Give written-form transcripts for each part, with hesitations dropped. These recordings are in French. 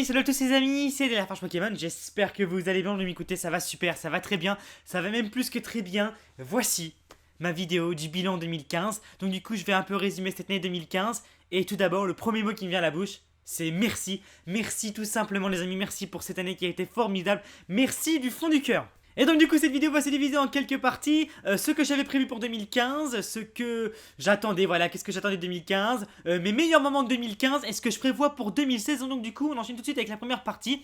salut à tous les amis, c'est la Farge Pokémon, j'espère que vous allez bien, de m'écouter, ça va super, ça va très bien, ça va même plus que très bien. Voici ma vidéo du bilan 2015, donc du coup je vais un peu résumer cette année 2015, et tout d'abord le premier mot qui me vient à la bouche, c'est merci. Merci tout simplement les amis, merci pour cette année qui a été formidable, merci du fond du cœur. Et donc du coup cette vidéo va se diviser en quelques parties, ce que j'avais prévu pour 2015, ce que j'attendais, voilà, qu'est-ce que j'attendais de 2015, mes meilleurs moments de 2015 et ce que je prévois pour 2016, donc du coup on enchaîne tout de suite avec la première partie.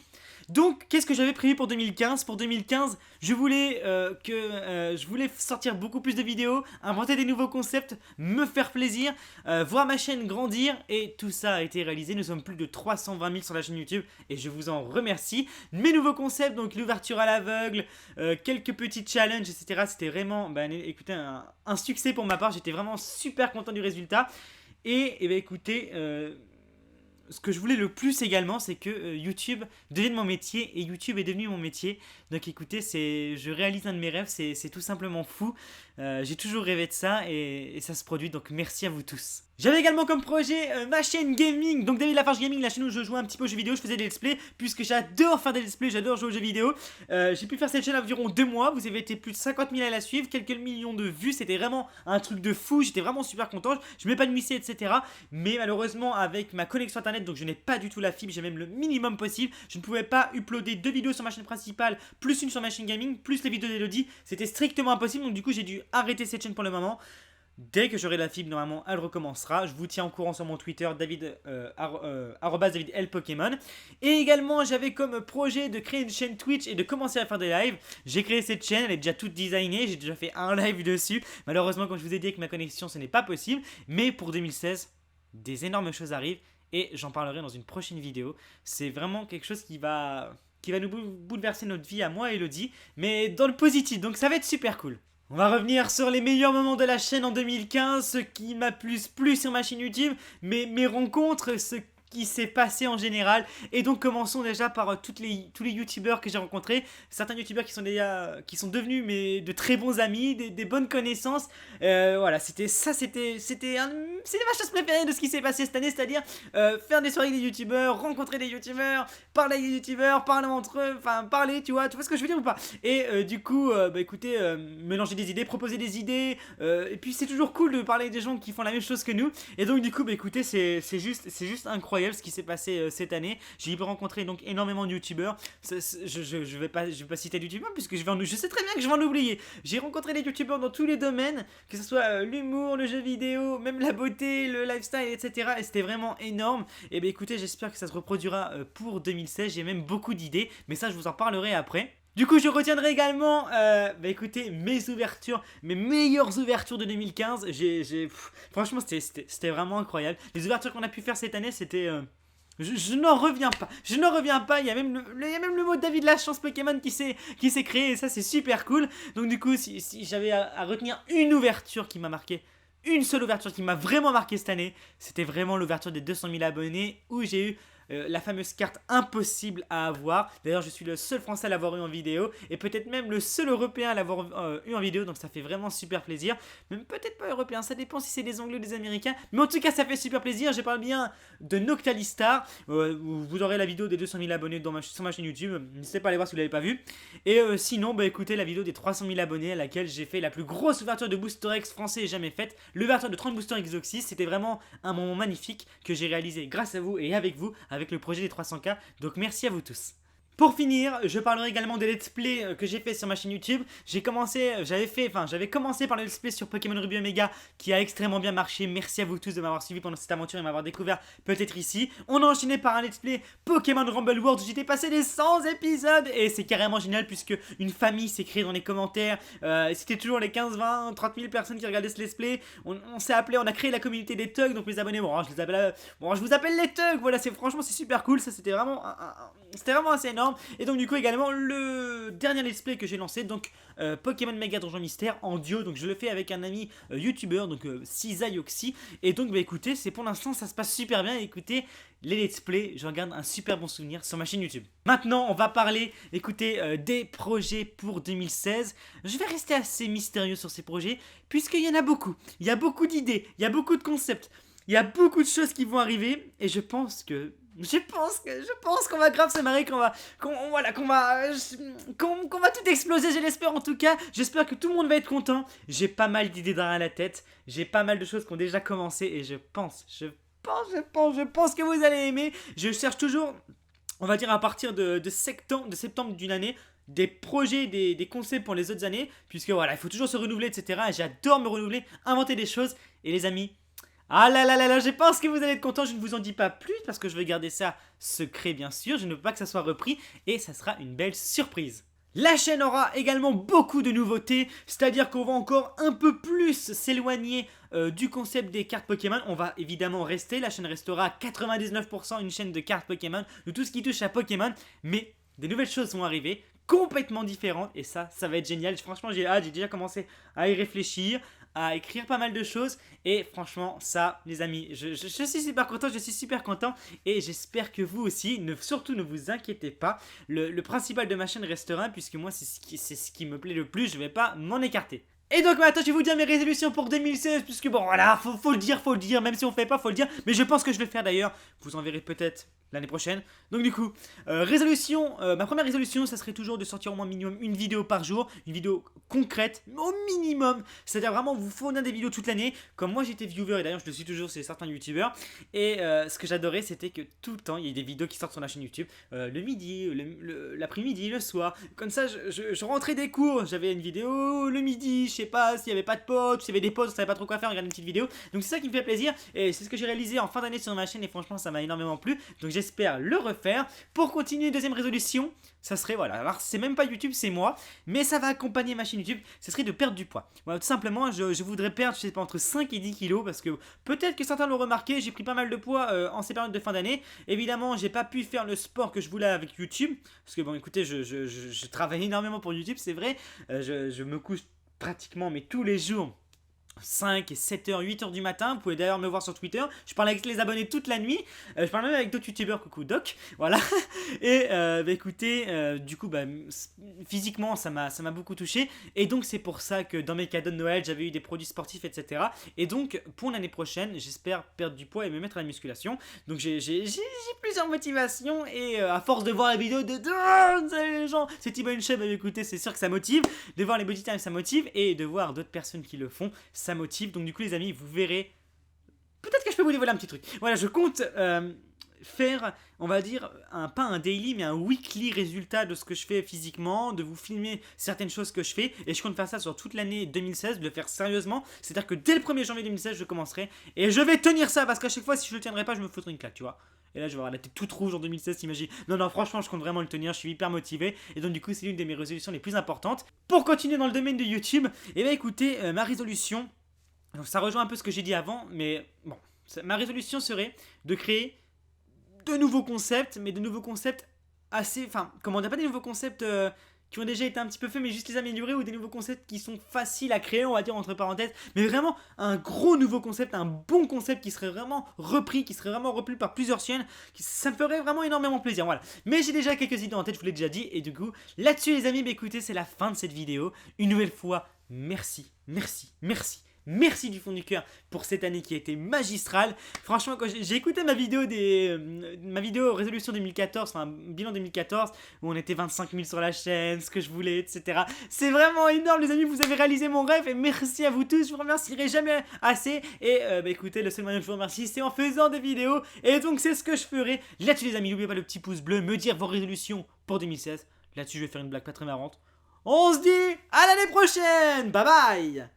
Donc qu'est-ce que j'avais prévu pour 2015? Pour 2015 je voulais je voulais sortir beaucoup plus de vidéos, inventer des nouveaux concepts, me faire plaisir, voir ma chaîne grandir et tout ça a été réalisé, nous sommes plus de 320 000 sur la chaîne YouTube et je vous en remercie. Mes nouveaux concepts, donc l'ouverture à l'aveugle, quelques petits challenges, etc. C'était vraiment, écoutez, un succès pour ma part. J'étais vraiment super content du résultat. Et écoutez, ce que je voulais le plus également, c'est que YouTube devienne mon métier. Et YouTube est devenu mon métier. Donc écoutez, je réalise un de mes rêves. C'est tout simplement fou. J'ai toujours rêvé de ça et ça se produit. Donc merci à vous tous. J'avais également comme projet ma chaîne gaming, donc David Lafarge Gaming, la chaîne où je jouais un petit peu aux jeux vidéo, je faisais des let's play, puisque j'adore faire des let's play, j'adore jouer aux jeux vidéo. J'ai pu faire cette chaîne environ 2 mois, vous avez été plus de 50 000 à la suivre, quelques millions de vues, c'était vraiment un truc de fou, j'étais vraiment super content, je m'épanouissais, etc. Mais malheureusement, avec ma connexion internet, donc je n'ai pas du tout la fibre, j'ai même le minimum possible, je ne pouvais pas uploader 2 vidéos sur ma chaîne principale, plus une sur ma chaîne gaming, plus les vidéos d'Elodie, c'était strictement impossible, donc du coup j'ai dû arrêter cette chaîne pour le moment. Dès que j'aurai la fibre, normalement, elle recommencera. Je vous tiens au courant sur mon Twitter, @DavidLPokémon. Et également, j'avais comme projet de créer une chaîne Twitch et de commencer à faire des lives. J'ai créé cette chaîne, elle est déjà toute designée. J'ai déjà fait un live dessus. Malheureusement, comme je vous ai dit avec ma connexion, ce n'est pas possible. Mais pour 2016, des énormes choses arrivent. Et j'en parlerai dans une prochaine vidéo. C'est vraiment quelque chose qui va nous bouleverser notre vie à moi et Elodie. Mais dans le positif, donc ça va être super cool. On va revenir sur les meilleurs moments de la chaîne en 2015, ce qui m'a plu sur ma chaîne YouTube, mes rencontres, ce qui s'est passé en général. Et donc commençons déjà par tous les youtubeurs que j'ai rencontrés, certains youtubeurs qui sont devenus de très bons amis, des bonnes connaissances. Voilà, c'était ma chose préférée de ce qui s'est passé cette année, c'est-à-dire faire des soirées avec des youtubeurs, rencontrer des youtubeurs, parler avec des youtubeurs, parler entre eux, enfin parler, tu vois ce que je veux dire ou pas? Et du coup, écoutez, mélanger des idées, proposer des idées, et puis c'est toujours cool de parler avec des gens qui font la même chose que nous. Et donc du coup, écoutez, c'est juste incroyable ce qui s'est passé cette année. J'ai rencontré donc énormément de youtubeurs. Je vais pas citer de youtubeurs puisque je sais très bien que je vais en oublier. J'ai rencontré des youtubeurs dans tous les domaines, que ce soit l'humour, le jeu vidéo, même la beauté, le lifestyle, etc. Et c'était vraiment énorme. Et écoutez, j'espère que ça se reproduira pour 2016. J'ai même beaucoup d'idées, mais ça je vous en parlerai après. Du coup, je retiendrai également, écoutez, mes ouvertures, mes meilleures ouvertures de 2015. Franchement, c'était vraiment incroyable. Les ouvertures qu'on a pu faire cette année, c'était... Je n'en reviens pas. Je n'en reviens pas. Il y a même le mot David la chance Pokémon qui s'est créé. Et ça, c'est super cool. Donc, du coup, si j'avais à retenir une ouverture qui m'a marqué, une seule ouverture qui m'a vraiment marqué cette année, c'était vraiment l'ouverture des 200 000 abonnés où j'ai eu la fameuse carte impossible à avoir. D'ailleurs, je suis le seul français à l'avoir eu en vidéo et peut-être même le seul européen à l'avoir eu en vidéo, donc ça fait vraiment super plaisir. Même peut-être pas européen, ça dépend si c'est des anglais ou des américains, mais en tout cas ça fait super plaisir. Je parle bien de Noctalistar, où vous aurez la vidéo des 200 000 abonnés sur ma chaîne YouTube, n'hésitez pas à aller voir si vous l'avez pas vu. Et sinon, écoutez la vidéo des 300 000 abonnés à laquelle j'ai fait la plus grosse ouverture de Booster X français jamais faite, l'ouverture de 30 Booster Exoxys. C'était vraiment un moment magnifique que j'ai réalisé grâce à vous et avec vous, avec le projet des 300K, donc merci à vous tous. Pour finir, je parlerai également des let's play que j'ai fait sur ma chaîne YouTube. J'avais commencé par le let's play sur Pokémon Ruby Omega qui a extrêmement bien marché. Merci à vous tous de m'avoir suivi pendant cette aventure et m'avoir découvert peut-être ici. On a enchaîné par un let's play Pokémon Rumble World où j'étais passé les 100 épisodes et c'est carrément génial puisque une famille s'est créée dans les commentaires. C'était toujours les 15, 20, 30 000 personnes qui regardaient ce let's play. On s'est appelé, on a créé la communauté des thugs, donc mes abonnés, je vous appelle les thugs, voilà, franchement c'est super cool, ça c'était vraiment assez énorme. Et donc du coup également le dernier let's play que j'ai lancé, donc Pokémon Mega Donjon Mystère en duo, donc je le fais avec un ami youtubeur, donc Cisayoxy. Et donc écoutez, c'est pour l'instant ça se passe super bien. Écoutez, les let's play, j'en garde un super bon souvenir sur ma chaîne YouTube. Maintenant on va parler, écoutez, des projets pour 2016. Je vais rester assez mystérieux sur ces projets puisqu'il y en a beaucoup. Il y a beaucoup d'idées, il y a beaucoup de concepts, il y a beaucoup de choses qui vont arriver et je pense que Je pense qu'on va grave se marrer, voilà, qu'on va tout exploser, je l'espère en tout cas. J'espère que tout le monde va être content. J'ai pas mal d'idées dans la tête. J'ai pas mal de choses qui ont déjà commencé et je pense que vous allez aimer. Je cherche toujours, on va dire à partir de septembre d'une année, des projets, des concepts pour les autres années, puisque voilà, il faut toujours se renouveler, etc. Et j'adore me renouveler, inventer des choses. Et les amis, ah là là là là, je pense que vous allez être contents, je ne vous en dis pas plus, parce que je vais garder ça secret bien sûr, je ne veux pas que ça soit repris, et ça sera une belle surprise. La chaîne aura également beaucoup de nouveautés, c'est-à-dire qu'on va encore un peu plus s'éloigner du concept des cartes Pokémon. On va évidemment rester, la chaîne restera à 99% une chaîne de cartes Pokémon, de tout ce qui touche à Pokémon, mais des nouvelles choses vont arriver, complètement différentes, et ça va être génial. Franchement, j'ai hâte, j'ai déjà commencé à y réfléchir, à écrire pas mal de choses, et franchement ça les amis, je suis super content, et j'espère que vous aussi. Surtout ne vous inquiétez pas, le principal de ma chaîne restera, puisque moi c'est ce qui me plaît le plus, je vais pas m'en écarter. Et donc maintenant je vais vous dire mes résolutions pour 2016, puisque bon voilà, faut le dire, même si on fait pas, faut le dire, mais je pense que je vais le faire d'ailleurs, vous en verrez peut-être l'année prochaine. Donc du coup, ma première résolution, ça serait toujours de sortir au moins minimum une vidéo par jour, une vidéo concrète, au minimum, c'est-à-dire vraiment vous fournir des vidéos toute l'année, comme moi j'étais viewer, et d'ailleurs je le suis toujours chez certains youtubeurs, et ce que j'adorais c'était que tout le temps, il y a des vidéos qui sortent sur la chaîne YouTube, le midi, l'après-midi, le soir, comme ça je rentrais des cours, j'avais une vidéo le midi, je sais pas, s'il y avait pas de potes, s'il y avait des potes, on savait pas trop quoi faire, regarder une petite vidéo, donc c'est ça qui me fait plaisir, et c'est ce que j'ai réalisé en fin d'année sur ma chaîne, et franchement ça m'a énormément plu, donc j'espère le refaire. Pour continuer, deuxième résolution, ça serait, voilà, alors c'est même pas YouTube, c'est moi, mais ça va accompagner ma chaîne YouTube, ça serait de perdre du poids. Voilà, tout simplement, je voudrais perdre, je sais pas, entre 5 et 10 kilos, parce que peut-être que certains l'ont remarqué, j'ai pris pas mal de poids en ces périodes de fin d'année. Évidemment, j'ai pas pu faire le sport que je voulais avec YouTube, parce que bon, écoutez, je travaille énormément pour YouTube, c'est vrai, je me couche pratiquement, mais tous les jours, 5 et 7h, 8h du matin. Vous pouvez d'ailleurs me voir sur Twitter. Je parle avec les abonnés toute la nuit. Je parle même avec d'autres youtubeurs. Coucou Doc. Voilà. Et écoutez, du coup, physiquement, ça m'a beaucoup touché. Et donc, c'est pour ça que dans mes cadeaux de Noël, j'avais eu des produits sportifs, etc. Et donc, pour l'année prochaine, j'espère perdre du poids et me mettre à la musculation. Donc, j'ai plusieurs motivations. Et à force de voir la vidéo salut les gens, c'est Thibaut InShape, écoutez, c'est sûr que ça motive. De voir les body time, ça motive. Et de voir d'autres personnes qui le font, ça motive. Donc du coup les amis, vous verrez, peut-être que je peux vous dévoiler un petit truc. Voilà, je compte faire, on va dire, pas un daily, mais un weekly résultat de ce que je fais physiquement, de vous filmer certaines choses que je fais, et je compte faire ça sur toute l'année 2016, de le faire sérieusement, c'est-à-dire que dès le 1er janvier 2016, je commencerai, et je vais tenir ça, parce qu'à chaque fois, si je le tiendrai pas, je me foutrai une claque, tu vois. Et là, je vais avoir la tête toute rouge en 2016, t'imagines. Non, franchement, je compte vraiment le tenir, je suis hyper motivé, et donc du coup, c'est l'une de mes résolutions les plus importantes. Pour continuer dans le domaine de YouTube, et bien écoutez, ma résolution, donc ça rejoint un peu ce que j'ai dit avant, mais bon, ma résolution serait de créer de nouveaux concepts, mais de nouveaux concepts assez, enfin, comment dire, pas des nouveaux concepts qui ont déjà été un petit peu faits, mais juste les améliorer, ou des nouveaux concepts qui sont faciles à créer, on va dire entre parenthèses, mais vraiment un gros nouveau concept, un bon concept qui serait vraiment repris, qui serait vraiment repris par plusieurs chaînes, ça me ferait vraiment énormément plaisir, voilà. Mais j'ai déjà quelques idées en tête, je vous l'ai déjà dit, et du coup, là-dessus les amis, écoutez, c'est la fin de cette vidéo. Une nouvelle fois, merci du fond du cœur pour cette année qui a été magistrale. Franchement, quand j'ai écouté ma vidéo résolution 2014, enfin bilan 2014, où on était 25 000 sur la chaîne, ce que je voulais, etc. C'est vraiment énorme les amis, vous avez réalisé mon rêve, et merci à vous tous, je vous remercierai jamais assez. Et écoutez, le seul moyen que je vous remercie, c'est en faisant des vidéos, et donc c'est ce que je ferai. Là-dessus les amis, n'oubliez pas le petit pouce bleu, me dire vos résolutions pour 2016. Là-dessus je vais faire une blague pas très marrante. On se dit à l'année prochaine, bye bye.